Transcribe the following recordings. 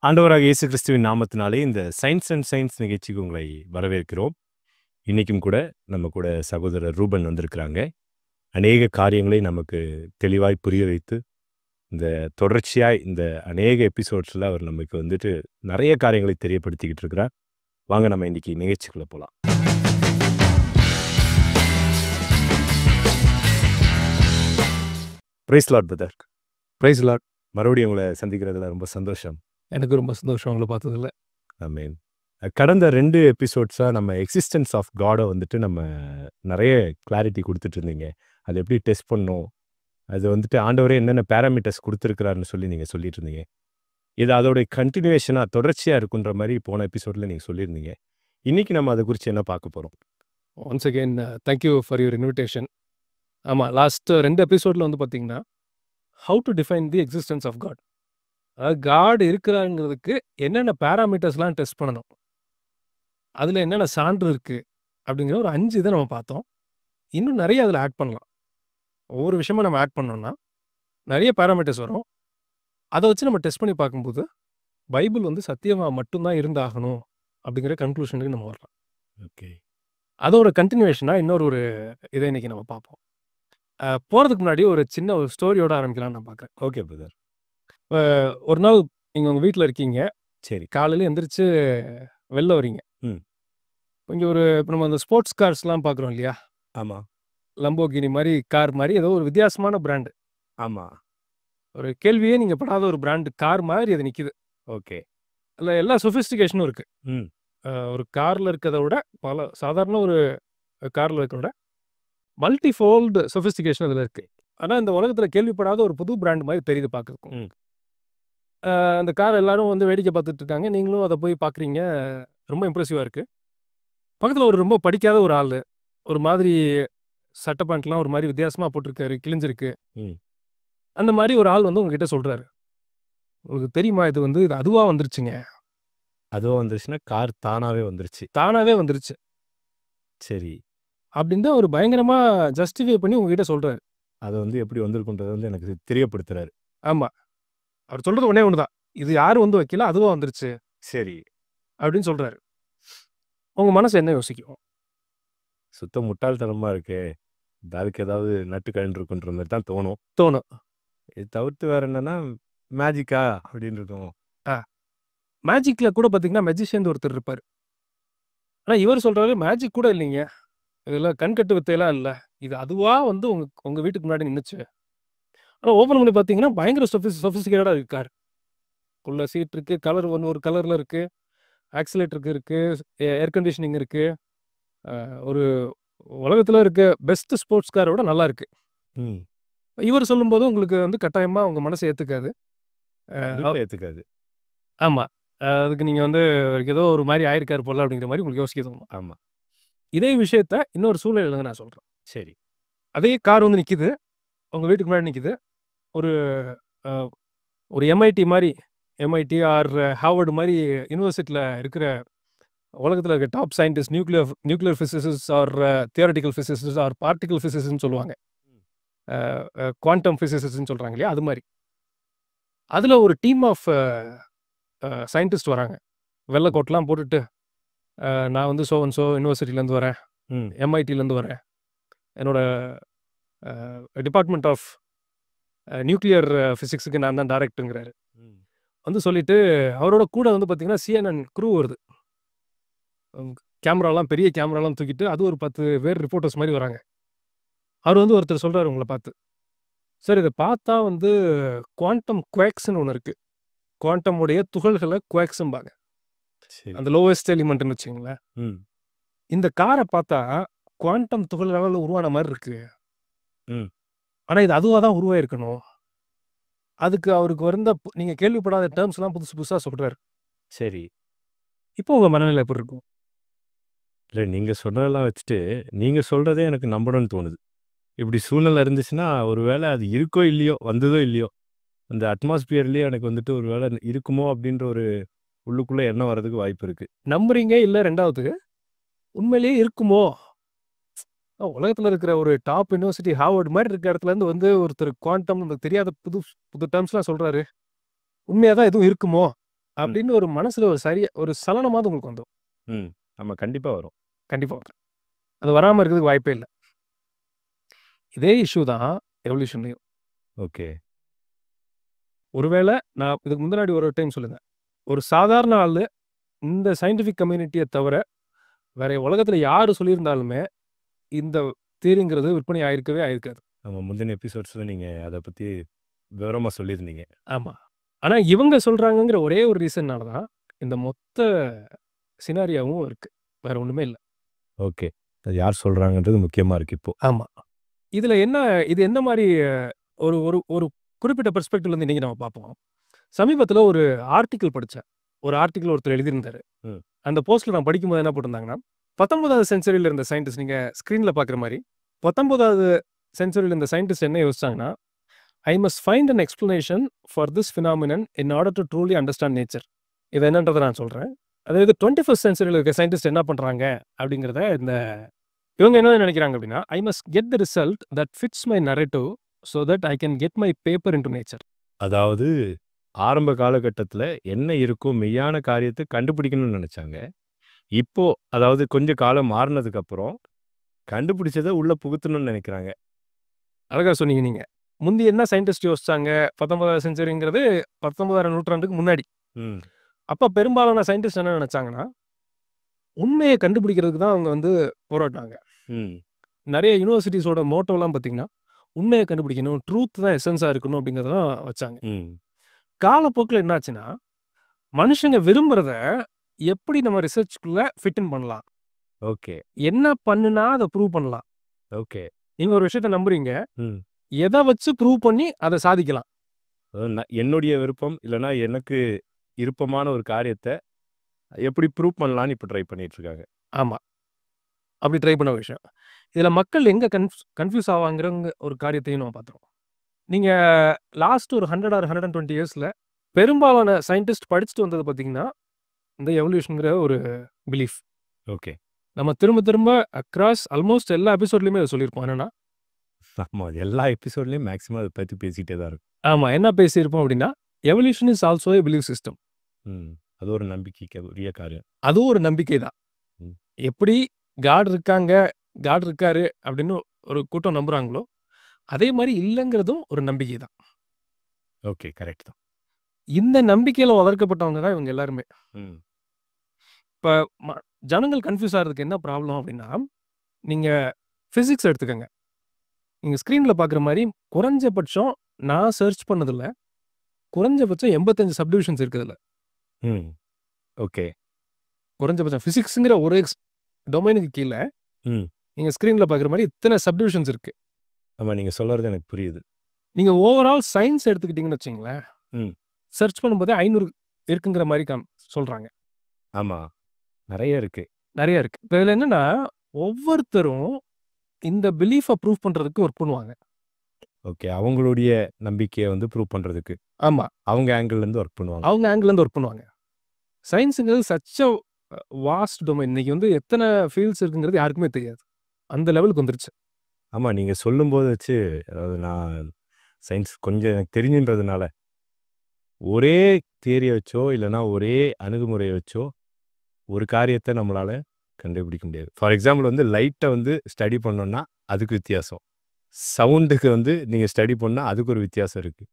ஆண்டவராக இயேசு கிறிஸ்துவின் நாமத்தினாலே இந்த சயின்ஸ் அண்ட் சயின்ஸ் நிகழ்ச்சிக்கு உங்களை வரவேற்கிறோம். இன்னைக்கும் கூட நம்ம கூட சகோதரர் ரூபன் வந்திருக்கிறாங்க. அநேக காரியங்களை நமக்கு தெளிவாய் புரிய வைத்து இந்த தொடர்ச்சியாய் இந்த அநேக எபிசோட்ஸில் அவர் நமக்கு வந்துட்டு நிறைய காரியங்களை தெரியப்படுத்திக்கிட்டு இருக்கிறார். வாங்க நம்ம இன்னைக்கு நிகழ்ச்சிக்குள்ளே போகலாம். Praise Lord brother. Praise Lord. மறுபடியும் உங்களை சந்திக்கிறதுல ரொம்ப சந்தோஷம். எனக்கு ரொம்ப சந்தோஷம் உங்களை பார்த்ததில்ல. ஆமென். கடந்த 2 எபிசோட்ஸாக நம்ம எக்ஸிஸ்டன்ஸ் ஆஃப் காடை வந்துட்டு நம்ம நிறைய கிளாரிட்டி கொடுத்துட்டு இருந்தீங்க. அது எப்படி டெஸ்ட் பண்ணணும், அது வந்துட்டு ஆண்டவரே என்னென்ன பேராமீட்டர்ஸ் கொடுத்துருக்கிறாருன்னு சொல்லி நீங்கள் சொல்லிட்டு இருந்தீங்க. இது அதோடைய கண்டினியூவேஷனாக தொடர்ச்சியாக இருக்குன்ற மாதிரி போன எபிசோடில் நீங்கள் சொல்லியிருந்தீங்க. இன்றைக்கி நம்ம அதை குறித்து என்ன பார்க்க போகிறோம்? Once again thank you for your invitation. ஆமாம், லாஸ்ட் 2 எபிசோடில் வந்து பார்த்தீங்கன்னா how to define the existence of God, அதாவது காட் இருக்கிறாங்கிறதுக்கு என்னென்ன பேராமீட்டர்ஸ்லாம் டெஸ்ட் பண்ணணும், அதில் என்னென்ன சான்று இருக்குது அப்படிங்கிற ஒரு 5 இதை நம்ம பார்த்தோம். இன்னும் நிறைய அதில் ஆட் பண்ணலாம். ஒவ்வொரு விஷயமும் நம்ம ஆட் பண்ணோம்னா நிறைய பேராமீட்டர்ஸ் வரும். அதை வச்சு நம்ம டெஸ்ட் பண்ணி பார்க்கும்போது பைபிள் வந்து சத்தியமாக மட்டும்தான் இருந்தாகணும் அப்படிங்கிற கன்க்ளூஷனுக்கு நம்ம வரலாம். ஓகே, அதோட கண்டினியூவேஷனாக இன்னொரு இதை இன்னைக்கு நம்ம பார்ப்போம். போகிறதுக்கு முன்னாடி ஒரு சின்ன ஒரு ஸ்டோரியோட ஆரம்பிக்கலாம்னு நான் பார்க்குறேன். Okay brother. ஒரு நாள் நீங்கள் உங்கள் வீட்டில் இருக்கீங்க, சரி. காலையில் எந்திரிச்சு வெளில வரீங்க. இங்கே இப்போ நம்ம அந்த ஸ்போர்ட்ஸ் கார்ஸ்லாம் பார்க்குறோம் இல்லையா, ஆமாம் லம்போகினி மாதிரி கார் மாதிரி ஏதோ ஒரு வித்தியாசமான பிராண்டு. ஆமாம். ஒரு கேள்வியே நீங்கள் படாத ஒரு பிராண்டு கார் மாதிரி அது நிற்கிது. ஓகே. அதில் எல்லா சொஃபிஸ்டிகேஷனும் இருக்குது. ம் ஒரு காரில் இருக்கிறத விட சாதாரண ஒரு காரில் இருக்கிறத விட மல்டிஃபோல்டு சொஃபிஸ்டிகேஷன் அதில் இருக்குது. ஆனால் இந்த உலகத்தில் கேள்விப்படாத ஒரு புது பிராண்ட் மாதிரி தெரியுது பார்க்குறதுக்கும். அந்த கார் எல்லாரும் வந்து வேடிக்கை பார்த்துட்டு இருக்காங்க, நீங்களும் அதை போய் பார்க்குறீங்க, ரொம்ப இம்ப்ரெசிவாக இருக்குது. பக்கத்தில் ஒரு ரொம்ப படிக்காத ஒரு ஆள், ஒரு மாதிரி சட்டை பேண்ட்லாம் ஒரு மாதிரி வித்தியாசமாக போட்டிருக்காரு, கிழிஞ்சிருக்கு. அந்த மாதிரி ஒரு ஆள் வந்து உங்ககிட்ட சொல்கிறாரு, உங்களுக்கு தெரியுமா இது வந்து இது அதுவாக வந்துருச்சுங்க. அதுவும் வந்துருச்சுன்னா கார் தானாகவே வந்துருச்சு. தானாகவே வந்துருச்சு சரி. அப்படின்னு தான் ஒரு பயங்கரமாக ஜஸ்டிஃபை பண்ணி உங்ககிட்ட சொல்கிறாரு. அதை வந்து எப்படி வந்திருக்குன்றது வந்து எனக்கு தெரியப்படுத்துறாரு. ஆமாம், அவர் சொல்கிறது ஒன்றே ஒன்று தான், இது யாரும் வந்து வைக்கல, அதுவாக வந்துருச்சு சரி அப்படின்னு சொல்கிறாரு. உங்கள் மனசு என்ன யோசிக்கும்? சுத்த முட்டாள்தனமாக இருக்கே, அதுக்கு ஏதாவது நட்டு கழண்டு இருக்குன்ற மாதிரி தான் தோணும். இது தவிர்த்து வேற என்னன்னா மேஜிக்கா அப்படின்னு இருக்கும். மேஜிக்கில் கூட பார்த்தீங்கன்னா மெஜிஷியன் ஒருத்தர் இருப்பார். ஆனால் இவர் சொல்கிறாரு மேஜிக் கூட இல்லைங்க, இதெல்லாம் கண்கட்டு வித்தையெல்லாம் இல்லை, இது அதுவாக வந்து உங்கள் வீட்டுக்கு முன்னாடி நின்றுச்சு. ஆனால் ஓப்பன் பண்ணி பார்த்தீங்கன்னா பயங்கர சொஃபிஸ்டிகேட்டடாக இருக்குது கார். உள்ள சீட் இருக்குது, கலர் ஒரு கலரில் இருக்குது, ஆக்சிலேட்டருக்கு இருக்குது, ஏர் கண்டிஷனிங் இருக்குது, ஒரு உலகத்தில் இருக்க பெஸ்ட் ஸ்போர்ட்ஸ் காரோட நல்லா இருக்குது. இவர் சொல்லும்போது உங்களுக்கு வந்து கட்டாயமாக உங்கள் மனசை ஏற்றுக்காது. ஆமாம், அதுக்கு நீங்கள் வந்து ஏதோ ஒரு மாதிரி ஆயிருக்காரு போல அப்படிங்கிற மாதிரி உங்களுக்கு யோசிக்க தோணும். ஆமாம். இதே விஷயத்த இன்னொரு சூழ்நிலையில் நான் சொல்கிறேன். சரி. அதே கார் வந்து நிற்கிது, உங்கள் வீட்டுக்கு முன்னாடி நிற்கிது. ஒரு எம்ஐடி ஆர் ஹார்வர்டு மாதிரி யூனிவர்சிட்டியில் இருக்கிற உலகத்தில் இருக்க top scientist, nuclear physicist or theoretical physicist or particle ஃபிசிசிஸ்ட்னு சொல்லுவாங்க, குவாண்டம் ஃபிசிசிஸ்ட்னு சொல்கிறாங்க இல்லையா, அது மாதிரி. அதில் ஒரு டீம் ஆஃப் சயின்டிஸ்ட் வராங்க, வெள்ளை கோட்லாம் போட்டுட்டு, நான் வந்து ஸோ யூனிவர்சிட்டிலேருந்து வரேன், எம்ஐடிலேருந்து வரேன், என்னோட டிபார்ட்மெண்ட் ஆஃப் நியூக்ளியர் ஃபிசிக்ஸுக்கு நான் தான் டைரக்டருங்கிறாரு. வந்து சொல்லிவிட்டு அவரோட கூட வந்து பார்த்திங்கன்னா CNN க்ரூ வருது, கேமராலாம் பெரிய கேமராலாம் தூக்கிட்டு, அது ஒரு 10 பேர் ரிப்போர்ட்டர்ஸ் மாதிரி வராங்க. அவர் வந்து ஒருத்தர் சொல்கிறார் உங்களை பார்த்து, சார் இதை பார்த்தா வந்து குவாண்டம் குவாக்ஸ்ன்னு ஒன்று இருக்குது, குவாண்டமுடைய துகள்களை குவாக்ஸும்பாங்க, அந்த லோவஸ்ட் எலிமெண்ட்னு வச்சுங்களேன். இந்த காரை பார்த்தா குவாண்டம் துகள்களால் உருவான மாதிரி இருக்கு, ஆனால் இது அதுவாக தான் உருவாயிருக்கணும். அதுக்கு அவருக்கு வந்த நீங்கள் கேள்விப்படாத டேர்ம்ஸ்லாம் புதுசாக சொல்கிறார். சரி. இப்போ உங்கள் மனநிலை எப்படி இருக்கும்? இல்லை, நீங்கள் சொன்னதெல்லாம் வச்சுட்டு நீங்கள் சொல்கிறதே எனக்கு நம்பணும்னு தோணுது. இப்படி சூழ்நிலை இருந்துச்சுன்னா ஒரு வேளை அது இருக்கோ இல்லையோ, வந்ததோ இல்லையோ, அந்த அட்மாஸ்பியர்லேயே எனக்கு வந்துட்டு ஒரு வேளை இருக்குமோ அப்படின்ற ஒரு உள்ளுக்குள்ளே எண்ணம் வர்றதுக்கு வாய்ப்பு இருக்குது. நம்புறீங்க இல்லை? ரெண்டாவது, உண்மையிலேயே இருக்குமோ? உலகத்தில் இருக்கிற ஒரு டாப் யூனிவர்சிட்டி ஹார்வர்டு மாதிரி இருக்கிற இடத்துலேருந்து வந்து ஒருத்தர் குவாண்டம் நமக்கு தெரியாத புது புது டேர்ம்ஸ்லாம் சொல்கிறாரு, உண்மையாக தான் எதுவும் இருக்குமோ அப்படின்னு ஒரு மனசுல ஒரு சலனமாவது உங்களுக்கு வந்துரும். ம். ஆமா. கண்டிப்பா வரும். கண்டிப்பா வரும். அது வராம இருக்கிறதுக்கு வாய்ப்பே இல்ல. இதே இஷ்யூ தான் எவல்யூஷன்லயும். ஓகே. ஒருவேளை நான் இதுக்கு முன்னாடி ஒரு டைம் சொல்லியிருந்தேன். ஒரு சாதாரண ஆளு இந்த சயின்டிஃபிக் கம்யூனிட்டிய தவிர வேற உலகத்துல யாரு சொல்லியிருந்தாலுமே, இந்த தியரிங்கிறது விற்பனை ஆயிருக்கவே ஆயிருக்காது. ஆமா. முந்தின எபிசோட்ஸ்ல நீங்க அத பத்தி விவரமா சொல்லியிருந்தீங்க. ஆமா. ஆனா இவங்க சொல்றாங்கங்கிற ஒரே ஒரு ரீசன்னால தான் இந்த மொத்த சினாரியோவும் இருக்கு. வேற ஒண்ணுமே இல்ல. ஓகே. அது யார் சொல்றாங்கன்றது முக்கியமா இருக்கு இப்போ. ஆமா. இதுல இது எந்த மாரி ஒரு ஒரு ஒரு குறிப்பிட்ட பெர்ஸ்பெக்டிவ்ல இருந்து இன்னைக்கு நம்ம பார்ப்போம். சமீபத்துல ஒரு ஆர்டிக்கிள் படிச்சேன். ஒரு ஆர்டிக்கிள் ஒருத்தர் எழுதியிருந்தாரு. ம். அந்த போஸ்ட்ல நான் படிக்கும்போது என்ன போட்டிருந்தாங்கன்னா, 19வது செஞ்சுரியில இருந்த சயின்டிஸ்ட் நீங்க ஸ்க்ரீன்ல பார்க்குற மாரி, 19வது செஞ்சுரியில இருந்த சயின்டிஸ்ட் என்ன யோசிச்சாங்கன்னா, "I must find an explanation for this phenomenon in order to truly understand nature." இது என்னன்றத நான் சொல்றேன். அதாவது 21st செஞ்சுரியில இருக்க சயின்டிஸ்ட் என்ன பண்றாங்க அப்படிங்கிறத இவங்க என்ன நினைக்கிறாங்க அப்படின்னா, "I must get the result that fits my narrative so that I can get my paper into nature." அதாவது ஆரம்ப காலகட்டத்தில என்ன இருக்கோ மெய்யான காரியத்த கண்டுபிடிக்கணும்னு நெனச்சாங்க. இப்போ அதாவது கொஞ்சம் காலம் மாறுனதுக்கு அப்புறம், கண்டுபிடிச்சத உள்ள புகுத்தணும்னு நெனைக்கிறாங்க. அழகா சொன்னீங்க நீங்க. முந்தி என்ன சயின்டிஸ்ட் யோசிச்சாங்க? 19வது செஞ்சுரிங்கிறது 19ஆம் நூற்றாண்டுக்கு முன்னாடி. ம். அப்ப பெரும்பாலான சயின்டிஸ்ட் என்ன நினைச்சாங்கன்னா, உண்மைய கண்டுபிடிக்கிறதுக்கு தான் அவங்க போராடினாங்க. ம். நெறைய யுனிவர்சிட்டீஸோட மோட்டோலாம் பார்த்தீங்கன்னா, உண்மைய கண்டுபிடிக்கணும், ட்ரூத் தான் எசன்ஸா இருக்கணும் அப்படிங்கிறதெல்லாம் வச்சாங்க. ம். காலப்போக்குல என்னாச்சுன்னா, மனுஷங்க விரும்புறத எப்படி நம்ம ரிசர்ச்க்குள்ள ஃபிட் இன் பண்ணலாம்? ஓகே. என்ன பண்ணுனா அத ப்ரூவ் பண்ணலாம்? ஓகே. நீங்க ஒரு விஷயத்த நம்புறீங்க. ம். எத வச்சு ப்ரூவ் பண்ணி அத சாதிக்கலாம்? அதாவது என்னுடைய விருப்பம், இல்லன்னா எனக்கு விருப்பமான ஒரு காரியத்த எப்படி ப்ரூவ் பண்ணலான்னு இப்ப ட்ரை பண்ணிட்டு இருக்காங்க. ஆமா. அப்படி ட்ரை பண்ண ஒரு விஷயம். இதுல மக்கள் எங்க கன்ஃப்யூஸ் ஆவாங்கறங்க ஒரு காரியத்தையும் நம்ம பார்த்துருவோம். நீங்க லாஸ்ட் ஒரு 100 ஆர் 120 இயர்ஸ்ல பெரும்பாலான சயின்டிஸ்ட் படிச்சுட்டு வந்தது பார்த்தீங்கன்னா, இந்த எவல்யூஷன்ங்கிற ஒரு பிலீஃப். ஓகே. நம்ம திரும்ப திரும்ப அக்ராஸ் ஆல்மோஸ்ட் எல்லா எபிசோட்லயுமே அத சொல்லியிருப்போம். என்னன்னா, ஆமா. எல்லா எபிசோட்லயும் மேக்ஸிமம் அத பத்தி பேசிட்டே தான் இருக்கும். ஆமா என்ன பேசியிருப்போம் அப்படின்னா, evolution is also a belief system. ம். அது ஒரு நம்பிக்கைக்கு உரிய காரியம். அதுவும் ஒரு நம்பிக்கை தான். ம். எப்படி காட் இருக்காங்க, காட் இருக்காரு அப்படின்னு ஒரு கூட்டம் நம்புறாங்களோ, அதே மாரி இல்லங்கிறதும் ஒரு நம்பிக்கை தான். ஓகே. கரெக்ட் தான். இந்த நம்பிக்கையில வளர்க்கப்பட்டவங்க தான் இவங்க எல்லாருமே. ம். இப்ப ஜனங்கள் கன்ஃப்யூஸ் ஆகுறதுக்கு என்ன ப்ராப்ளம் அப்படின்னா, நீங்க பிசிக்ஸ் எடுத்துக்கங்க. நீங்க ஸ்க்ரீன்ல பார்க்குற மாரி குறைஞ்சபட்சம் நான் சர்ச் பண்ணதுல, குறைஞ்சபட்சம் 85 சப்டிவிஷன்ஸ் இருக்கு அதுல. ம். ஓகே. குறைஞ்சபட்சம் பிசிக்ஸ்ங்கிற ஒரு டொமைனுக்கு கீழ, ம். நீங்க ஸ்க்ரீன்ல பார்க்குற மாரி இத்தனை சப்டிவிஷன்ஸ் இருக்கு. ஆமா. நீங்க சொல்றது எனக்கு புரியுது. நீங்க ஓவரால் சயன்ஸ் எடுத்துக்கிட்டீங்கன்னு வச்சுக்கங்களேன், ம். சர்ச் பண்ணும்போதே 500 இருக்குங்கிற மாரி சொல்றாங்க. ஆமா. நெறைய இருக்கு. நெறைய இருக்கு. இப்ப இதுல என்னன்னா, ஒவ்வொருத்தரும் இந்த பிலீஃப ப்ரூவ் பண்றதுக்கு ஒர்க் பண்ணுவாங்க. ஓகே. அவங்களுடைய நம்பிக்கைய வந்து ப்ரூவ் பண்றதுக்கு. ஆமா. அவங்க ஆங்கிள்ல இருந்து ஒர்க் பண்ணுவாங்க. அவங்க ஆங்கிள்ல இருந்து ஒர்க் பண்ணுவாங்க. சயன்ஸ்ங்கிறது சச் அ வாஸ்ட் டொமைன். இன்னைக்கு எத்தன ஃபீல்ட்ஸ் இருக்குங்கிறது யாருக்குமே தெரியாது. அந்த லெவலுக்கு வந்துருச்சு. ஆமா. நீங்க சொல்லும்போது வச்சு அதாவது நான் சயின்ஸ் கொஞ்சம் எனக்கு தெரிஞ்சுன்றதுனால, ஒரே தியரிய வச்சோ, இல்லன்னா ஒரே அணுகுமுறைய வச்சோ, ஒரு காரியத்த நம்மளால கண்டுபிடிக்க முடியாது. ஃபார் எக்ஸாம்பிள் வந்து லைட்ட வந்து ஸ்டடி பண்ணோம்னா, அதுக்கு வித்தியாசம். சவுண்டுக்கு வந்து நீங்க ஸ்டடி பண்ணா, அதுக்கு ஒரு வித்தியாசம் இருக்கு.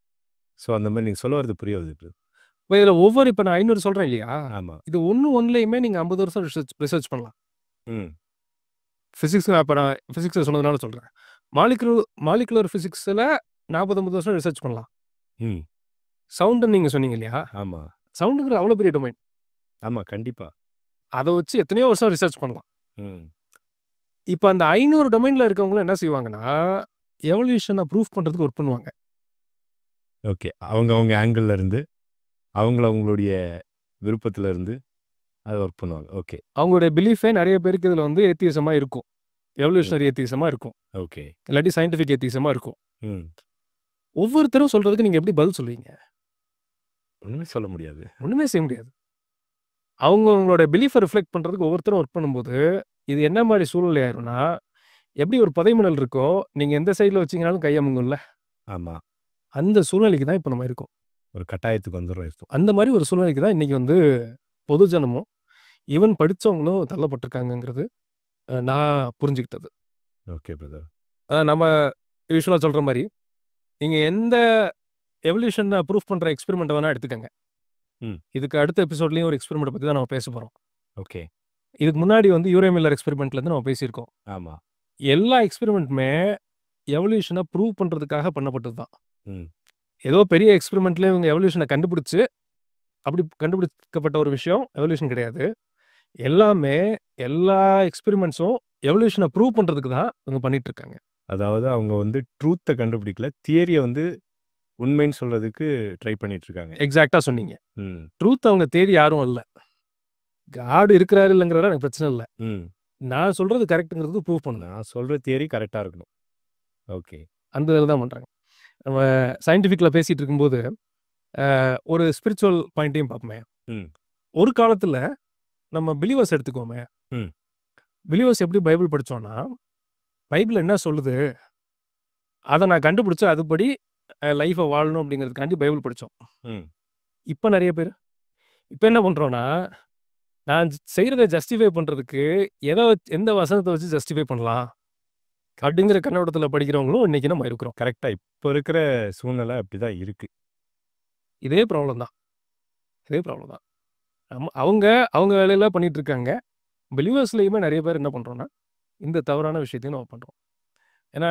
ஸோ அந்த மாரி நீங்க சொல்ல வர்றது புரிய வருது. இப்ப இதுல இப்ப நான் 500 சொல்றேன் இல்லையா? ஆமா. இது ஒண்ணுலயுமே நீங்க 50 வருஷம் ரிசர்ச் பண்ணலாம். ம். இப்ப நான் பிசிக்ஸ சொன்னதுனால சொல்றேன். மாலிகுலர் பிசிக்ஸ்ல 40, 50 வருஷம் ரிசர்ச் பண்ணலாம். ம். சவுண்டுன்னு நீங்க சொன்னீங்க இல்லையா? ஆமா. சவுண்டுங்கிறது அவ்வளோ பெரிய டொமைன். ஆமா. கண்டிப்பா. அத வச்சு எத்தனையோ வருஷம் ரிசர்ச் பண்ணலாம். ம். இப்ப அந்த 500 டொமைன்ல இருக்கவங்க என்ன செய்வாங்கன்னா, எவல்யூஷன ப்ரூஃப் பண்றதுக்கு ஒர்க் பண்ணுவாங்க. ஓகே. அவங்க ஆங்கிள்ல இருந்து, அவங்களுடைய விருப்பத்துல இருந்து அத ஒர்க் பண்ணுவாங்க. ஓகே. அவங்களுடைய பிலீஃபே நெறைய பேருக்கு இதுல ஏத்தியிசமா இருக்கும். எவல்யூஷனரி ஏத்தியிசமா இருக்கும். ஓகே. இல்லாட்டி சயன்டிஃபிக் ஏத்தியிசமா இருக்கும். ம். ஒவ்வொருத்தரும் சொல்றதுக்கு நீங்க எப்படி பதில் சொல்லுவீங்க? ஒண்ணுமே சொல்ல முடியாது. ஒண்ணுமே செய்ய முடியாது. அவங்களோட பிலீஃப ரிஃப்ளெக்ட் பண்றதுக்கு ஒவ்வொருத்தரும் ஒர்க் பண்ணும்போது, இது என்ன மாரி சூழ்நிலை ஆயிரும்னா, எப்படி ஒரு புதைமணல் இருக்கோ, நீங்க எந்த சைடுல வச்சீங்கனாலும் கை அமுங்கும்ல. ஆமா. அந்த சூழ்நிலைக்கு தான் இப்ப நம்ம இருக்கோம். ஒரு கட்டாயத்துக்கு வந்துரும் இப்போ. அந்த மாதிரி ஒரு சூழ்நிலைக்கு தான் இன்னைக்கு வந்து பொதுஜனமும் ஈவன் படித்தவங்களும் தள்ளப்பட்டிருக்காங்கங்கிறது நான் புரிஞ்சுக்கிட்டது. Okay brother. நம்ம யூஸ்வலாக சொல்கிற மாதிரி நீங்கள் எந்த எவல்யூஷனை ப்ரூஃப் பண்ணுற எக்ஸ்பெரிமெண்ட் வேணால் எடுத்துக்கங்க. இதுக்கு அடுத்த எபிசோட்லேயும் ஒரு எக்ஸ்பெரிமெண்ட் பற்றி தான் நம்ம பேச போகிறோம். ஓகே. இதுக்கு முன்னாடி வந்து யூரே மில்லர் எக்ஸ்பெரிமெண்ட்லேருந்து நம்ம பேசியிருக்கோம். ஆமாம். எல்லா எக்ஸ்பெரிமெண்ட்டுமே எவல்யூஷனை ப்ரூவ் பண்ணுறதுக்காக பண்ணப்பட்டது தான். ம். ஏதோ பெரிய எக்ஸ்பெரிமெண்ட்லேயே இவங்க எவல்யூஷனை கண்டுபிடிச்சு அப்படி கண்டுபிடிக்கப்பட்ட ஒரு விஷயம் எவல்யூஷன் கிடையாது. எல்லாமே எல்லா எக்ஸ்பெரிமெண்ட்ஸும் எவல்யூஷனை ப்ரூவ் பண்ணுறதுக்கு தான் இவங்க பண்ணிட்டு இருக்காங்க. அதாவது அவங்க வந்து ட்ரூத்தை கண்டுபிடிக்கல, தியரியை வந்து உண்மைன்னு சொல்றதுக்கு ட்ரை பண்ணிட்டு இருக்காங்க. எக்ஸாக்டாக சொன்னீங்க. ம். ட்ரூத் அவங்க தேடி யாரும் இல்லை. காடு இருக்கிறாரு இல்லைங்கிறத எனக்கு பிரச்சனை இல்லை. ம். நான் சொல்கிறது கரெக்டுங்கிறது ப்ரூவ் பண்ணேன். நான் சொல்ற தியரி கரெக்டாக இருக்கணும். ஓகே. அந்த இதில் தான் பண்ணுறாங்க. நம்ம சயின்டிஃபிக்கில் பேசிகிட்டு இருக்கும்போது ஒரு ஸ்பிரிச்சுவல் பாயிண்ட்டையும் பார்ப்போமே. ம். ஒரு காலத்தில் நம்ம பிலீவர்ஸ் எடுத்துக்கோமே. ம். பிலீவர்ஸ் எப்படி பைபிள் படித்தோன்னா, பைபிள் என்ன சொல்லுது அதை நான் கண்டுபிடிச்சி அதுபடி லைஃப்பை வாழணும் அப்படிங்கிறதுக்காண்டி பைபிள் படித்தோம். ம். இப்போ நிறைய பேர் இப்போ என்ன பண்ணுறோன்னா, நான் செய்கிறத ஜஸ்டிஃபை பண்ணுறதுக்கு எந்த வசனத்தை வச்சு ஜஸ்டிஃபை பண்ணலாம் அப்படிங்கிற கண்ணோட்டத்தில் படிக்கிறவங்களும் இன்றைக்கி நம்ம இருக்கிறோம். கரெக்டாக இப்போ இருக்கிற சூழ்நிலை அப்படி தான் இருக்குது. இதே ப்ராப்ளம் தான். அவங்க வேலையெல்லாம் பண்ணிட்டு இருக்காங்க. பிலீவர்ஸ்லேயுமே நிறைய பேர் என்ன பண்ணுறோன்னா, இந்த தவறான விஷயத்தையும் நம்ம பண்ணுறோம். ஏன்னா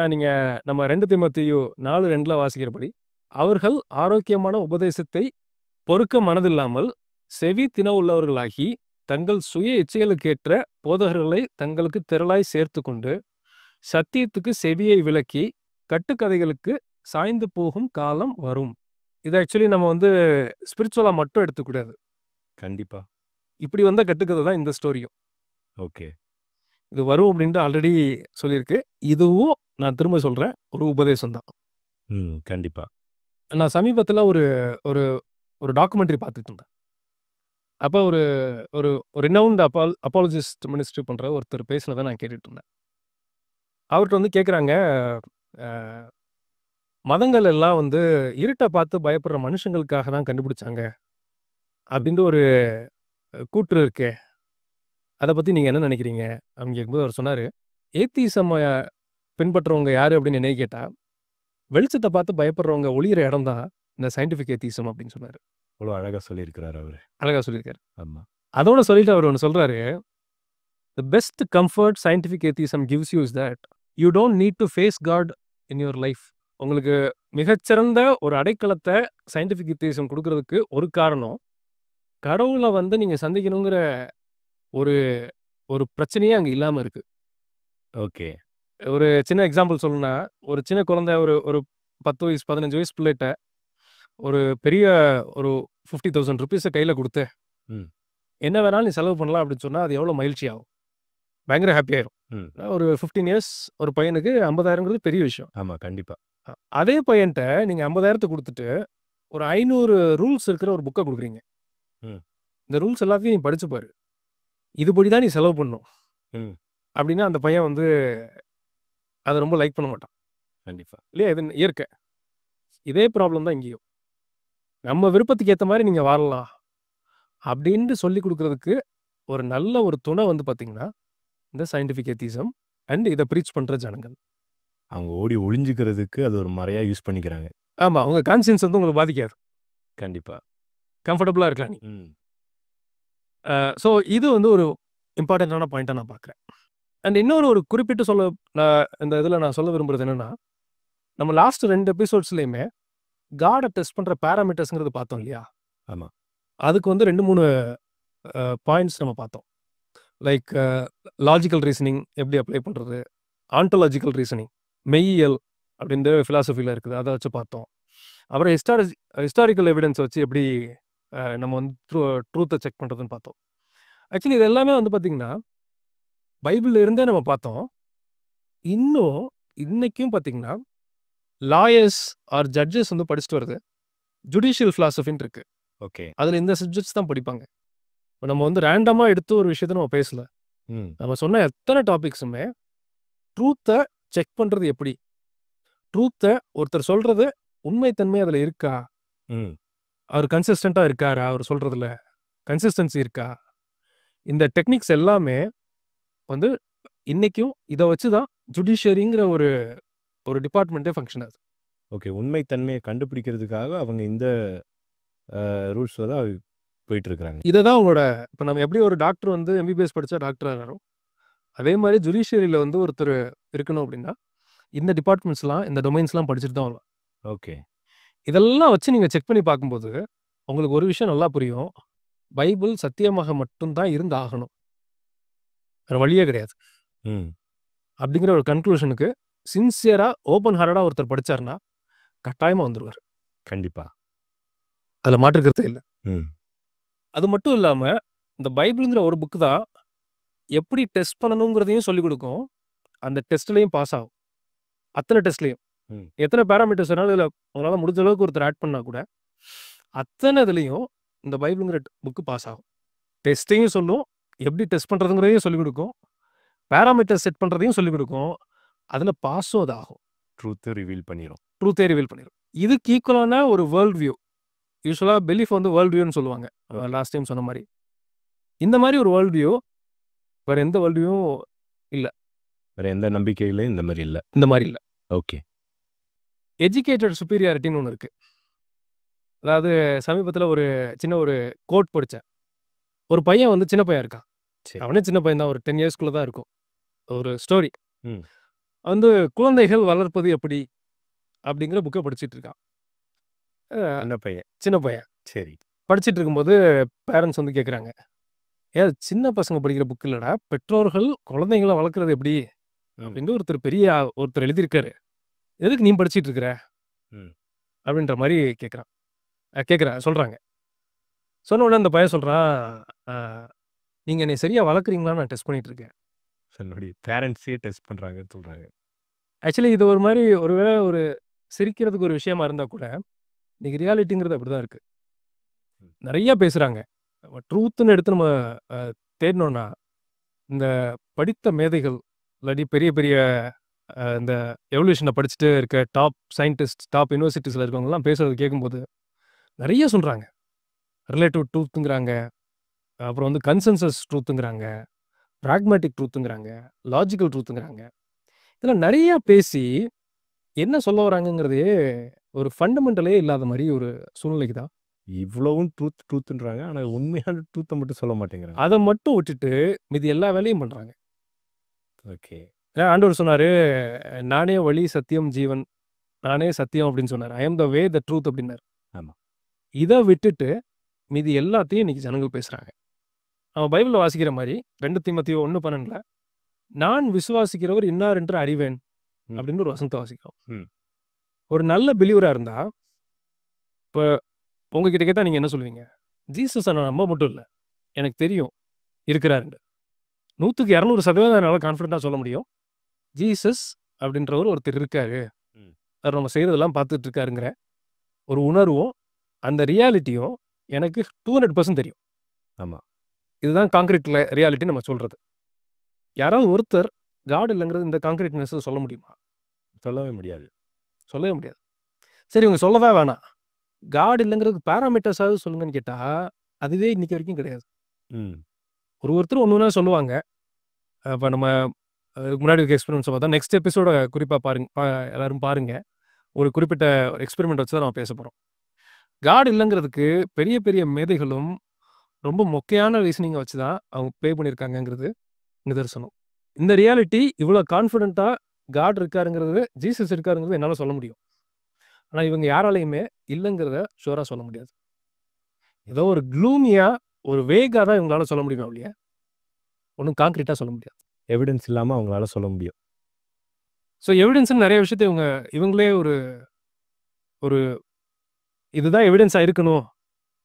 நம்ம 2 தீமோத்தேயு 4:2 வாசிக்கிறபடி, அவர்கள் ஆரோக்கியமான உபதேசத்தை பொறுக்க மனதில்லாமல் செவி தின உள்ளவர்களாகி தங்கள் சுய இச்சைகளுக்கேற்ற போதகர்களை தங்களுக்கு திரளாய் சேர்த்து கொண்டு சத்தியத்துக்கு செவியை விலக்கி கட்டுக்கதைகளுக்கு சாய்ந்து போகும் காலம் வரும். இது ஆக்சுவலி நம்ம வந்து ஸ்பிரிச்சுவலாக மட்டும் எடுத்துக்கூடாது. கண்டிப்பாக இப்படி வந்த கட்டுக்கதை தான் இந்த ஸ்டோரியும். ஓகே. இது வரும் அப்படின்ட்டு ஆல்ரெடி சொல்லியிருக்கு. இதுவும் நான் திரும்ப சொல்கிறேன், ஒரு உபதேசம் தான். கண்டிப்பாக. நான் சமீபத்தில் ஒரு ஒரு ஒரு டாக்குமெண்ட்ரி பார்த்துட்டு இருந்தேன். அப்போ ஒரு ஒரு ரினவுண்ட் அப்பாலஜிஸ்ட் மினிஸ்ட்ரி பண்ணுற ஒருத்தர் பேசினதை நான் கேட்டுட்டு இருந்தேன். அவர்கிட்ட வந்து கேட்குறாங்க, மதங்கள் எல்லாம் வந்து இருட்டை பார்த்து பயப்படுற மனுஷங்களுக்காக தான் கண்டுபிடிச்சாங்க அப்படின்ட்டு ஒரு கூற்று இருக்கே, அதை பற்றி நீங்கள் என்ன நினைக்கிறீங்க அப்படின்னு கேட்கும்போது அவர் சொன்னார், ஏத்திசம் பின்பற்றுறவங்க யார் அப்படின்னு என்ன கேட்டால், வெளிச்சத்தை பார்த்து பயப்படுறவங்க ஒளியிற இடம் தான் இந்த சயின்டிஃபிக் ஏத்திசம் அப்படின்னு சொன்னார். அவ்வளோ அழகாக சொல்லியிருக்கிறார் அவர். அழகாக சொல்லியிருக்காரு. ஆமாம். அதோட சொல்லிட்டு அவர் ஒன்று சொல்கிறாரு, the best comfort scientific atheism gives you is that you don't need to face God in your life. உங்களுக்கு மிகச்சிறந்த ஒரு அடைக்கலத்தை சயின்டிஃபிக் ஏத்திசம் கொடுக்கறதுக்கு ஒரு காரணம், கடவுளை வந்து நீங்கள் சந்திக்கணுங்கிற ஒரு ஒரு பிரச்சனையே அங்கே இல்லாமல் இருக்குது. ஓகே. ஒரு சின்ன எக்ஸாம்பிள் சொல்லணும்னா, ஒரு சின்ன குழந்தை ஒரு 10 வயசு 15 வயசு பிள்ளைகிட்ட ஒரு பெரிய ஒரு 50,000 ருபீஸை கையில் கொடுத்து என்ன வேணாலும் நீ செலவு பண்ணலாம் அப்படின்னு சொன்னால் அது எவ்வளோ மகிழ்ச்சி ஆகும், பயங்கர ஹாப்பி ஆயிரும். ஒரு 15 இயர்ஸ் ஒரு பையனுக்கு 50,000ங்கிறது பெரிய விஷயம். ஆமாம், கண்டிப்பாக. அதே பையன்கிட்ட நீங்கள் 50,000 கொடுத்துட்டு ஒரு 500 ரூல்ஸ் இருக்கிற ஒரு புக்கை கொடுக்குறீங்க. இந்த ரூல்ஸ் எல்லாத்தையும் நீ படிச்சு பாரு, இதுபடி தான் நீ செலவு பண்ணும் அப்படின்னா அந்த பையன் வந்து அதை ரொம்ப லைக் பண்ண மாட்டான். கண்டிப்பாக இல்லையா? இது இயற்கை. இதே ப்ராப்ளம் தான் இங்கேயும். நம்ம விருப்பத்துக்கு ஏற்ற மாதிரி நீங்கள் வாழலாம் அப்படின்ட்டு சொல்லி கொடுக்கறதுக்கு ஒரு நல்ல ஒரு துணை வந்து பார்த்தீங்கன்னா இந்த சயின்டிஃபிக் ஏத்திசம் அண்ட் இதை ப்ரீச் பண்ணுற ஜனங்கள். அவங்க ஓடி ஒளிஞ்சுக்கிறதுக்கு அது ஒரு மறையாக யூஸ் பண்ணிக்கிறாங்க. ஆமாம், அவங்க கான்சியன்ஸ் வந்து உங்களுக்கு பாதிக்காது. கண்டிப்பாக கம்ஃபர்டபுளாக இருக்கலாம் நீ. ஸோ இது வந்து ஒரு இம்பார்ட்டண்ட்டான பாயிண்ட்டாக நான் பார்க்குறேன். அண்ட் இன்னொரு குறிப்பிட்டு இந்த இதில் நான் சொல்ல விரும்புகிறது என்னென்னா, நம்ம லாஸ்ட் 2 எபிசோட்ஸ்லையுமே காடை டெஸ்ட் பண்ணுற பேராமீட்டர்ஸ்ங்கிறது பார்த்தோம் இல்லையா? ஆமாம். அதுக்கு வந்து 2-3 பாயிண்ட்ஸ் நம்ம பார்த்தோம். லைக் லாஜிக்கல் ரீசனிங் எப்படி அப்ளை பண்ணுறது, ஆன்டோலாஜிக்கல் ரீசனிங் மெய்யியல் அப்படின்ற ஃபிலாசபியில் இருக்குது, அதை வச்சு பார்த்தோம். அப்புறம் ஹிஸ்டாரிக்கல் எவிடன்ஸ் வச்சு எப்படி நம்ம வந்து ட்ரூத்தை செக் பண்ணுறதுன்னு பார்த்தோம். ஆக்சுவலி இது எல்லாமே வந்து பார்த்திங்கன்னா பைபிளில் இருந்தே நம்ம பார்த்தோம். இன்னும் இன்னைக்கும் பார்த்திங்கன்னா லாயர்ஸ் ஆர் ஜட்ஜஸ் வந்து படிச்சுட்டு வருது, ஜுடிஷியல் ஃபிலாசபின்னு இருக்குது. ஓகே. அதில் இந்த சப்ஜெக்ட்ஸ் தான் படிப்பாங்க. இப்போ நம்ம வந்து ரேண்டமாக எடுத்து ஒரு விஷயத்த நம்ம பேசல. நம்ம சொன்ன எத்தனை டாபிக்ஸுமே ட்ரூத்தை செக் பண்ணுறது எப்படி, ட்ரூத்தை ஒருத்தர் சொல்கிறது உண்மைத்தன்மை அதில் இருக்கா, அவர் கன்சிஸ்டண்டா இருக்காரா? அவர் சொல்றதுல கன்சிஸ்டன்சி இருக்கா? இந்த டெக்னிக்ஸ் எல்லாமே வந்து இன்னைக்கும் இத வச்சு தான் ஜுடிஷியரிங்கிற ஒரு ஒரு டிபார்ட்மெண்ட்டே ஃபங்ஷன் ஆகுது. ஓகே. உண்மை தன்மையை கண்டுபிடிக்கிறதுக்காக அவங்க இந்த ரூல்ஸ்ல தான் போயிட்டு இருக்கிறாங்க. இத தான் அவங்களோட இப்ப நம்ம எப்படி ஒரு டாக்டர் வந்து எம்பிபிஎஸ் படிச்சா டாக்டர் ஆகுறாரோ, அதே மாரி ஜுடிஷியரியில வந்து ஒருத்தர் இருக்கணும் அப்படின்னா, இந்த டிபார்ட்மெண்ட்ஸ்லாம், இந்த டொமைன்ஸ்லாம் படிச்சுட்டு தான் வருவாங்க. ஓகே. இதெல்லாம் வச்சு நீங்க செக் பண்ணி பார்க்கும்போது, உங்களுக்கு ஒரு விஷயம் நல்லா புரியும். பைபிள் சத்தியமாக மட்டும் தான் இருந்து ஆகணும். வேற வழியே கிடையாது. ம். அப்படிங்கிற ஒரு கன்க்ளூஷனுக்கு சின்சியரா, ஓப்பன் ஹார்ட்டடா ஒருத்தர் படிச்சாருன்னா, கட்டாயமா வந்துருவாரு. கண்டிப்பா. அதுல மாற்று கருத்தே இல்ல. ம். அது மட்டும் இல்லாம, இந்த பைபிள்ங்கிற ஒரு புக் தான் எப்படி டெஸ்ட் பண்ணணுங்கிறதையும் சொல்லிக் குடுக்கும். அந்த டெஸ்ட்லயும் பாஸ் ஆகும். அத்தன டெஸ்ட்லயும். ம். எத்தன பாராமீட்டர்ஸ் வேணாலும் இதுல உங்களால முடிஞ்ச அளவுக்கு ஒருத்தர் ஆட் பண்ணா கூட, அத்தன இதுலயும் இந்த பைபிள்ங்கிற புக் பாஸ் ஆகும். டெஸ்ட்டையும் சொல்லும், எப்படி டெஸ்ட் பண்றதுங்கிறதையும் சொல்லிக் குடுக்கும். பாராமீட்டர் செட் பண்றதையும் சொல்லிக் குடுக்கும். அதுல பாஸும் அது ஆகும். ட்ரூத்தை ரிவீல் பண்ணிரும். ட்ரூத்தே ரிவீல் பண்ணிரும். இதுக்கு ஈக்குவலான ஒரு வேர்ல்ட் வியூ. யூசுவலா பிலீஃப் வந்து வேர்ல்ட் வியூன்னு சொல்லுவாங்க. லாஸ்ட் டைம் சொன்ன மாரி. இந்த மாரி ஒரு வேர்ல்ட் வியூ வேற எந்த வேர்ல்ட் வியூவும் இல்ல. வேற எந்த நம்பிக்கையிலயும் இந்த மாதிரி இல்ல. இந்த மாரி இல்ல. ஓகே. எஜுகேட்டட் சுப்பீரியாரிட்டின்னு ஒண்ணு இருக்கு. அதாவது சமீபத்தில ஒரு சின்ன ஒரு கோட் படிச்சேன். ஒரு பையன் வந்து சின்ன பையன் இருக்கான். சரி. அவனே சின்ன பையன் தான். ஒரு 10 இயர்ஸ்க்குள்ள தான் இருக்கும். ஒரு ஸ்டோரி. ம். வந்து குழந்தைகள் வளர்ப்பது எப்படி? அப்படிங்கிற புக்க படிச்சிட்டு இருக்கான். என்ன பையன்? சின்ன பையன். சரி. படிச்சிட்டு இருக்கும்போது பேரண்ட்ஸ் வந்து கேட்குறாங்க. "ஏன் சின்ன பசங்க படிக்கிற புக் இல்லடா. பெற்றோர்கள் குழந்தைங்கள வளர்க்கறது எப்படி?" அப்படின்னு ஒருத்தர் எழுதியிருக்காரு. "எதுக்கு நீ படிச்சிட்டு இருக்கிற?" ம். அப்படின்ற மாரி சொல்றாங்க. சொன்ன உடனே அந்த பையன் சொல்றான், "அ நீங்க என்னைய சரியா வளர்க்குறீங்களான்னு நான் டெஸ்ட் பண்ணிட்டு இருக்கேன்." தன்னுடைய பேரண்ட்ஸே டெஸ்ட் பண்றாங்கன்னு சொல்றாங்க. ஆக்சுவலி இது ஒரு மாரி ஒருவேளை ஒரு சிரிக்கிறதுக்கு ஒரு விஷயமா இருந்தா கூட, இன்னைக்கு ரியாலிட்டிங்கிறது அப்படிதான் இருக்கு. ம். நெறைய பேசுறாங்க. ட்ரூத்ன்னு எடுத்து நம்ம அ தேடினோம்னா, இந்த படித்த மேதைகள், இல்லாட்டி பெரிய பெரிய இந்த எவல்யூஷன படிச்சுட்டு இருக்க டாப் சயின்டிஸ்ட், டாப் யுனிவர்சிட்டீஸ்ல இருக்கவங்கலாம் பேசுறத கேட்கும்போது, நெறைய சொல்றாங்க. ரிலேட்டிவ் ட்ரூத்ங்கிறாங்க. அப்புறம் வந்து கன்சென்சஸ் ட்ரூத்ங்கிறாங்க. பிராக்மேட்டிக் ட்ரூத்ங்கிறாங்க. லாஜிக்கல் ட்ரூத்ங்கிறாங்க. இதெல்லாம் நெறைய பேசி, என்ன சொல்ல வராங்கங்கிறதையே ஒரு ஃபண்டமெண்டலே இல்லாத மாரி ஒரு சூழ்நிலைக்கு தான். இவ்வளவும் ட்ரூத்ன்றாங்க. ஆனா உண்மையான ட்ரூத்த மட்டும் சொல்ல மாட்டேங்கிறாங்க. அத மட்டும் விட்டுட்டு, மீதி எல்லா வேலையும் பண்றாங்க. ஓகே. ஏன்னா ஆண்டவர் சொன்னாரு, "நானே வழி, சத்தியம், ஜீவன். நானே சத்தியம்" அப்படின்னு சொன்னாரு. "ஐ அம் த வே, த ட்ரூத்" அப்படின்னாரு. ஆமா. இத விட்டுட்டு, மீதி எல்லாத்தையும் இன்னைக்கு ஜனங்கள் பேசுறாங்க. நம்ம பைபிள்ல வாசிக்கிற மாரி 2 தீமோத்தேயு 1:12ல, "நான் விசுவாசிக்கிறவர் இன்னார் என்று அறிவேன்" ம். அப்படின்னு ஒரு வசனத்த வாசிக்கிறோம். ம். ஒரு நல்ல பிலீவரா இருந்தா, இப்ப உங்ககிட்ட கேட்டா நீங்க என்ன சொல்லுவீங்க? ஜீசஸ நான் நம்ப மட்டும் இல்ல. எனக்கு தெரியும் இருக்கிறாருன்னு. 100க்கு 200% என்னால கான்ஃபிடென்ட்டா சொல்ல முடியும். ஜீசஸ் அப்படின்றவர் ஒருத்தர் இருக்காரு. ம். அவர் நம்ம செய்றதெல்லாம் பார்த்துட்டு இருக்காருங்கிற ஒரு உணர்வும், அந்த ரியாலிட்டியும் எனக்கு 200% தெரியும். ஆமா. இதுதான் கான்கிரீட் ரியாலிட்டி நம்ம சொல்றது. யாராவது ஒருத்தர் காட் இல்லங்கிறது இந்த கான்கிரீட்னஸ் சொல்ல முடியுமா? சொல்லவே முடியாது. சொல்லவே முடியாது. சரி இவங்க சொல்லவே வேணாம். காட் இல்லங்கிறதுக்கு பாராமீட்டர்ஸாவது சொல்லுங்கன்னு கேட்டா, அதுவே இன்னைக்கு வரைக்கும் கிடையாது. ம். ஒருத்தர் ஒண்ணு ஒண்ணா சொல்லுவாங்க. இப்ப நம்ம இதுக்கு முன்னாடி இருக்க எக்ஸ்பெரிமெண்ட்ஸ பார்த்தா, நெக்ஸ்ட் எபிசோட குறிப்பா பாருங்க. எல்லாரும் பாருங்க. ஒரு குறிப்பிட்ட எக்ஸ்பெரிமெண்ட் வச்சு தான் நம்ம பேச போறோம். காட் இல்லங்கிறதுக்கு பெரிய பெரிய மேதைகளும் ரொம்ப மொக்கையான ரீசனிங்க வச்சு தான் அவங்க பண்ணியிருக்காங்கங்கிறது நிதர்சனம். இந்த ரியாலிட்டி இவ்வளோ கான்ஃபிடென்ட்டா காட் இருக்காருங்கிறது, ஜீசஸ் இருக்காருங்கிறது என்னால சொல்ல முடியும். ஆனா இவங்க யாராலயுமே இல்லங்கிறத ஷூரா சொல்ல முடியாது. ஏதோ ஒரு க்ளூமியா, ஒரு வேகா தான் இவங்களால சொல்ல முடியுமே ஒழிய, ஒண்ணும் கான்கிரீட்டா சொல்ல முடியாது. எவிடன்ஸ் இல்லாம அவங்களால சொல்ல முடியும். ஸோ எவிடன்ஸ்ன்னு நெறைய விஷயத்த இவங்களே ஒரு ஒரு இதுதான் எவிடன்ஸா இருக்கணும்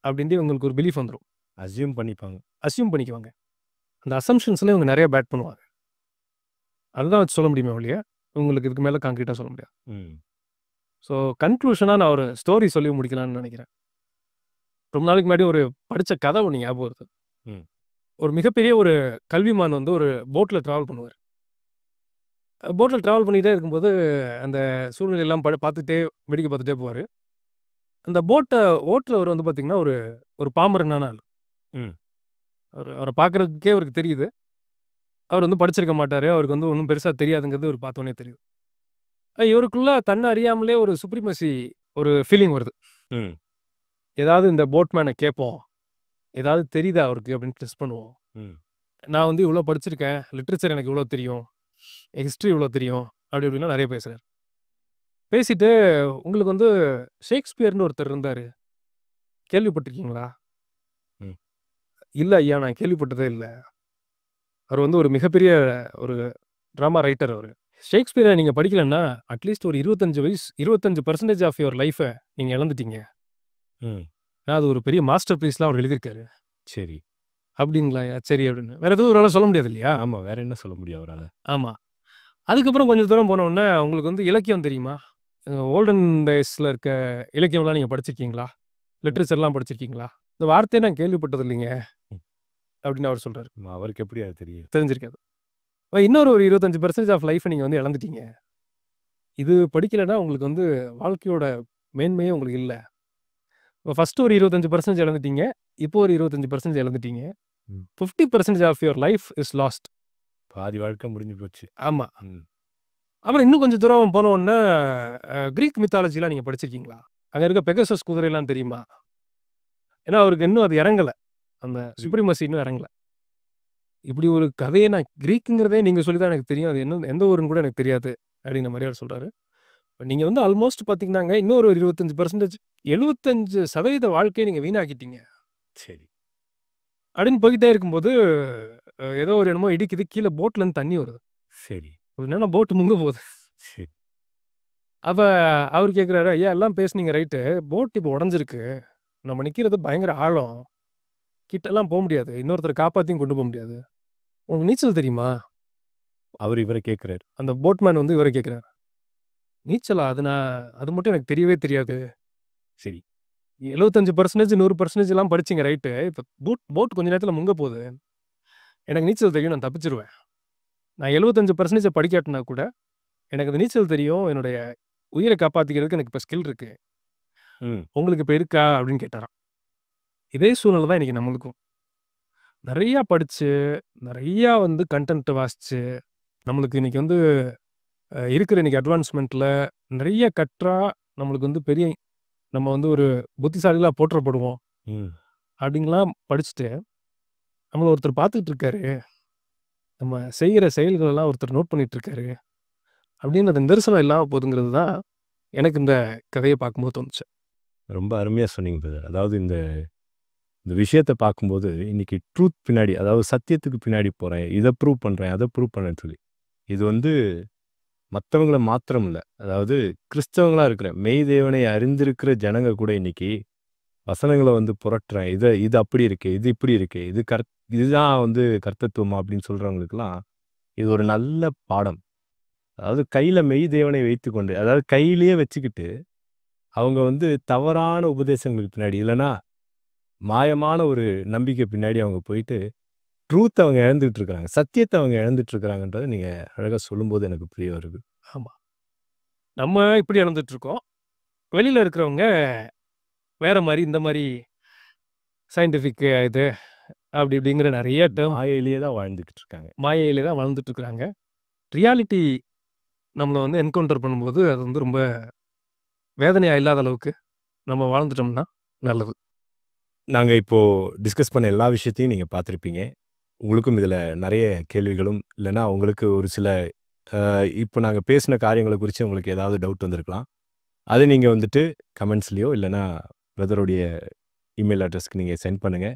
அப்படின்ட்டு இவங்களுக்கு ஒரு பிலீஃப் வந்துரும். அஸ்யூம் பண்ணிப்பாங்க. அஸ்யூம் பண்ணிக்குவாங்க. அந்த அசம்ப்ஷன்ஸ்ல இவங்க நெறைய பேட் பண்ணுவாங்க. அதுதான் வச்சு சொல்ல முடியுமே ஒழிய, இவங்களுக்கு இதுக்கு மேல கான்கிரீட்டா சொல்ல முடியாது. ம். ஸோ கன்க்ளூஷனா நான் ஒரு ஸ்டோரி சொல்லி முடிக்கலாம்னு நெனைக்கிறேன். ரொம்ப நாளைக்கு முன்னாடி ஒரு படிச்ச கதை ஒண்ணு ஞாபகம் வருது. ம். ஒரு மிகப்பெரிய ஒரு கல்விமான் வந்து ஒரு போட்ல டிராவல் பண்ணுவாரு. போட்ல டிராவல் பண்ணிட்டே இருக்கும்போது, அந்த சூழ்நிலையெல்லாம் பார்த்துட்டே, வேடிக்கை பார்த்துட்டே போவாரு. அந்த போட்டை ஓட்டுறவர் வந்து பார்த்தீங்கன்னா ஒரு ஒரு பாமரனான ஆள். ம். அவரை பார்க்கறதுக்கே அவருக்கு தெரியுது. அவர் வந்து படிச்சிருக்க மாட்டாரு. அவருக்கு வந்து ஒண்ணும் பெருசா தெரியாதுங்கிறது இவரு பார்த்தோனே தெரியும். இவருக்குள்ள தன்னை அறியாமலே ஒரு சுப்ரீமசி ஒரு ஃபீலிங் வருது. ம். ஏதாவது இந்த போட்மேன கேட்போம். ஏதாவது தெரியுதா அவருக்கு அப்படின்னு டெஸ்ட் பண்ணுவோம். ம். நான் வந்து இவ்வளோ படிச்சிருக்கேன். லிட்ரேச்சர் எனக்கு இவ்வளோ தெரியும். ஹிஸ்ட்ரி இவ்வளோ தெரியும். அப்படி இப்படிலாம் நெறைய பேசுறாரு. பேசிட்டு உங்களுக்கு வந்து ஷேக்ஸ்பியர்ன்னு ஒருத்தர் இருந்தாரு. கேள்விப்பட்டிருக்கீங்களா? ம். இல்ல ஐயா, நான் கேள்விப்பட்டதே இல்ல. அவர் வந்து ஒரு மிகப்பெரிய ஒரு டிராமா ரைட்டர் அவரு. ஷேக்ஸ்பியரை நீங்க படிக்கலன்னா, அட்லீஸ்ட் ஒரு 25% ஆஃப் யுவர் லைஃப நீங்க இழந்துட்டீங்க. ம். ஏன்னா, அது ஒரு பெரிய மாஸ்டர் பீஸ்லாம் அவர் எழுதியிருக்காரு. சரி. அப்படிங்களாய்யா? சரி அப்படின்னு. வேற எதுவும் அவரால சொல்ல முடியாது இல்லையா? ஆமா. வேற என்ன சொல்ல முடியும் அவரால? ஆமா. அதுக்கப்புறம் கொஞ்சம் தூரம் போன உடனே, உங்களுக்கு வந்து இலக்கியம் தெரியுமா? ஓல்டன் டேஸ்ல இருக்க இலக்கியம்லாம் நீங்க படிச்சிருக்கீங்களா? லிட்ரேச்சர்லாம் படிச்சிருக்கீங்களா? இந்த வார்த்தைய நான் கேள்விப்பட்டது இல்லைங்க. ம். அப்படின்னு அவர் சொல்றாரு. அவருக்கு எப்படி அது தெரியும்? தெரிஞ்சிருக்காது. இன்னொரு ஒரு 25% ஆஃப் லைஃப நீங்க வந்து இழந்துட்டீங்க. இது படிக்கலன்னா உங்களுக்கு வந்து வாழ்க்கையோட மேன்மையே உங்களுக்கு இல்ல. ஃபர்ஸ்ட் ஒரு 25% இழந்துட்டீங்க. இப்போ ஒரு 25% இழந்துட்டீங்க. ம். 50% of your life is lost. பாதி வாழ்க்கை முடிஞ்சு போச்சு. ஆமா. ம். அப்புறம் இன்னும் கொஞ்சம் தூரம் போன உடனே கிரீக் மித்தாலஜிலாம் நீங்க படிச்சிருக்கீங்களா? அங்க இருக்க பெகசஸ் குதிரைலாம் தெரியுமா? ஏன்னா அவருக்கு இன்னும் அது இறங்கல. அந்த சுப்ரீமசி இன்னும் இறங்கல. இப்படி ஒரு கதைய நான் கிரீக்குங்கிறதே நீங்க சொல்லி தான் எனக்கு தெரியும். அது என்ன எந்த ஊருன்னு கூட எனக்கு தெரியாது. அப்படிங்கிற மாரி அவர் சொல்றாரு. நீங்க வந்து ஆல்மோஸ்ட் பார்த்தீங்கன்னாங்க, இன்னொரு ஒரு 25% 75% வாழ்க்கைய நீங்க வீணாக்கிட்டீங்க. சரி. அப்படின்னு போய்க்கிட்டே இருக்கும்போது, ஏதோ ஒரு என்னமோ இடிக்குது. கீழ போட்லருந்து தண்ணி வருது. சரி. என்னன்னா போட் முங்க போகுது. சரி. அப்ப அவரு கேட்குறாரு, "ஐயா எல்லாம் பேசுனீங்க ரைட்டு. போட் இப்போ உடைஞ்சிருக்கு. நம்ம நிக்கிறது பயங்கர ஆழம். கிட்டலாம் போ முடியாது. இன்னொருத்தர காப்பாத்தியும் கொண்டு போ முடியாது. உனக்கு நீச்சல் தெரியுமா?" அவரு இவர கேட்கிறாரு. அந்த போட்மேன் வந்து இவர கேட்குறாரு. "நீச்சலா? அது மட்டும் எனக்கு தெரியவே தெரியாது. சரி. 75% 100%லாம் படிச்சீங்க ரைட்டு. இப்ப போட் கொஞ்ச நேரத்துல முங்க போகுது. எனக்கு நீச்சல் தெரியும். நான் தப்பிச்சுருவேன். நான் 75% படிக்காட்டினா கூட, எனக்கு அந்த நீச்சல் தெரியும். என்னுடைய உயிர காப்பாத்திக்கிறதுக்கு எனக்கு இப்ப ஸ்கில் இருக்கு. ம். உங்களுக்கு இப்ப இருக்கா?" அப்படின்னு கேட்டாராம். இதே சூழ்நிலை தான் இன்னைக்கு நம்மளுக்கும். நெறையா படிச்சு, நெறையா வந்து கன்டென்ட் வாசிச்சு, நம்மளுக்கு இன்னைக்கு வந்து இருக்கிற இன்னைக்கு அட்வான்ஸ்மென்ட்ல நெறைய கற்றா, நம்மளுக்கு வந்து நம்ம வந்து ஒரு புத்திசாலிகளா போற்றப்படுவோம். ம். அப்படின்லாம் படிச்சுட்டு, நம்மள ஒருத்தர் பார்த்துட்டு இருக்காரு. நம்ம செய்யற செயல்கள் எல்லாம் ஒருத்தர் நோட் பண்ணிட்டு இருக்காரு. அப்படின்னு அந்த நிதர்சனம் இல்லாம போகுதுங்கிறது தான், எனக்கு இந்த கதைய பார்க்கும்போது தோணுச்சு. ரொம்ப அருமையா சொன்னீங்க பிரதர். அதாவது இந்த இந்த விஷயத்த பார்க்கும்போது, இன்னைக்கு ட்ரூத் பின்னாடி, அதாவது சத்தியத்துக்கு பின்னாடி போறேன். இத ப்ரூவ் பண்றேன், அத ப்ரூவ் பண்ணேன்னு சொல்லி. இது வந்து மத்தவங்கள மாத்திரம் இல்ல. அதாவது கிறிஸ்தவங்களா இருக்கிற, மெய் தேவனை அறிந்திருக்கிற ஜனங்க கூட இன்னைக்கு வசனங்கள வந்து புரட்டுறேன். இது அப்படி இருக்கு. இது இப்படி இருக்கு. இதுதான் வந்து கர்த்தத்துவமா அப்படின்னு சொல்றவங்களுக்கெல்லாம், இது ஒரு நல்ல பாடம். அதாவது கையில மெய் தேவனை வைத்துக்கொண்டு, அதாவது கையிலேயே வச்சுக்கிட்டு, அவங்க வந்து தவறான உபதேசங்களுக்கு பின்னாடி, இல்லன்னா மாயமான ஒரு நம்பிக்கை பின்னாடி அவங்க போயிட்டு, ட்ரூத் அவங்க இழந்துட்டு இருக்காங்க. சத்தியத்த அவங்க இழந்துட்டு இருக்காங்கன்றத நீங்க அழகா சொல்லும்போது எனக்கு புரிய வருது. ஆமா. நம்ம இப்படி இழந்துட்டு இருக்கோம். வெளியில இருக்கிறவங்க வேற மாரி, இந்த மாரி சயன்டிஃபிக் இது அப்படி இப்படிங்கிற நெறைய டெர்ம் மாயையிலேயே தான் வாழ்ந்துகிட்டு இருக்காங்க. மாயையில தான் வாழ்ந்துட்டு இருக்கிறாங்க. ரியாலிட்டி நம்மள வந்து என்கவுண்டர் பண்ணும்போது, அது வந்து ரொம்ப வேதனையா இல்லாத அளவுக்கு நம்ம வாழ்ந்துட்டோம்னா நல்லது. நாங்க இப்போ டிஸ்கஸ் பண்ண எல்லா விஷயத்தையும் நீங்க பார்த்திருப்பீங்க. உங்களுக்கும் இதுல நெறைய கேள்விகளும், இல்லன்னா உங்களுக்கு ஒரு சில இப்போ நாங்க பேசின காரியங்கள குறிச்சு உங்களுக்கு ஏதாவது டவுட் வந்திருக்கலாம். அத நீங்க வந்துட்டு கமெண்ட்ஸ்லயோ, இல்லன்னா பிரதருடைய இமெயில் அட்ரஸ்க்கு நீங்க சென்ட் பண்ணுங்க.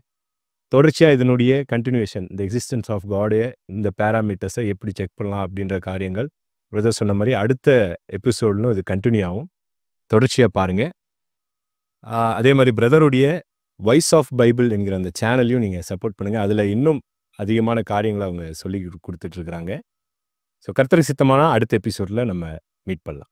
தொடர்ச்சியா இதனுடைய continuation, the existence of God, இந்த பாராமீட்டர்ஸ எப்படி செக் பண்ணலாம் அப்படின்ற காரியங்கள், பிரதர் சொன்ன மாரி அடுத்த எபிசோட்லும் இது கன்டின்யூ ஆகும். தொடர்ச்சியா பாருங்க. அதே மாரி பிரதருடைய வாய்ஸ் ஆஃப் பைபிள் என்கிற அந்த சேனலையும் நீங்க சப்போர்ட் பண்ணுங்க. அதுல இன்னும் அதிகமான காரியங்கள அவங்க சொல்லிக் குடுத்துட்டு இருக்காங்க. ஸோ கர்த்தருக்கு சித்தமானா அடுத்த எபிசோட்ல நம்ம மீட் பண்ணலாம்.